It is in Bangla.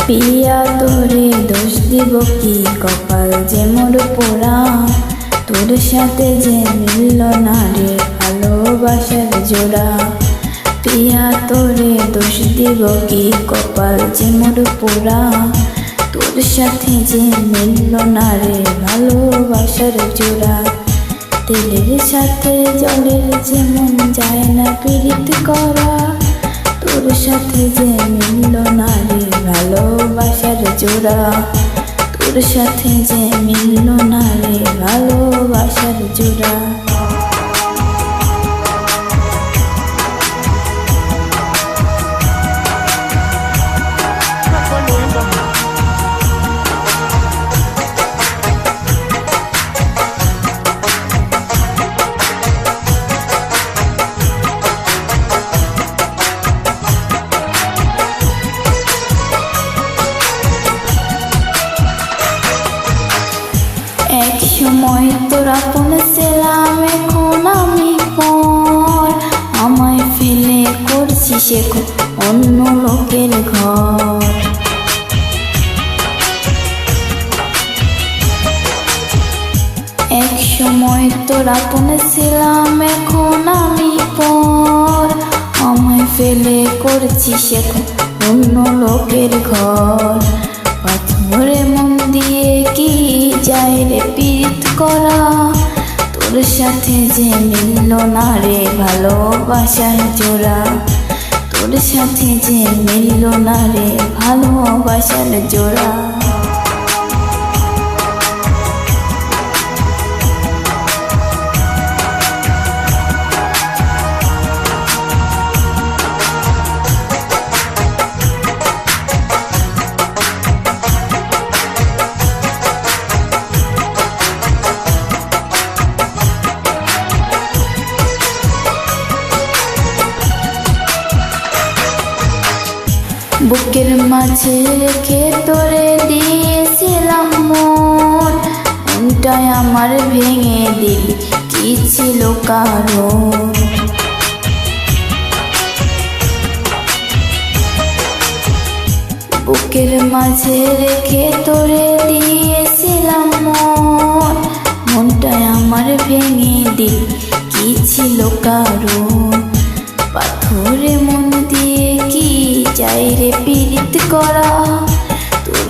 পিয়া তোরে দোষ দিব কি, কপাল যে মোর পোড়া। তোর সাথে যে মিলল না রে ভালোবাসার জোড়া। পিয়া তোরে দোষ দিব কি, কপাল যে মোর পোড়া। তোর সাথে যে মিলল না রে ভালোবাসার জোড়া। তেলের সাথে জলের যেমন যায় না পীড়িত করা। তোর সাথে যে মিলল না রে ভালোবাসার জোড়া। তোর সাথে যে মিলল না রে ভালোবাসার জোড়া। এক সময় তোর আপন ছিলাম, এখন আমি পর। আমায় ফেলে করছিস এখন অন্য লোকের ঘর। এক সময় তোর আপন ছিলাম, এখন আমি পর। আমায় ফেলে করছিস এখন অন্য লোকের ঘর। পাথরে মন দিয়ে কি যায় রে পীড়িত করা। তোর সাথে যে মিলল না রে ভালোবাসার জোড়া। তোর সাথে যে মিলল না রে ভালোবাসার জোড়া। বুকের মাঝে রেখে তোরে দিয়েছিলাম মন। মনটাই আমার ভেঙে দিলি, কি ছিল কারণ? বুকের মাঝে রেখে তোরে দিয়েছিলাম মন। মনটাই আমার ভেঙে দিলি, কি ছিল কারণ? পাথরে মন দিয়ে কি যায় রে পীড়িত করা। তোর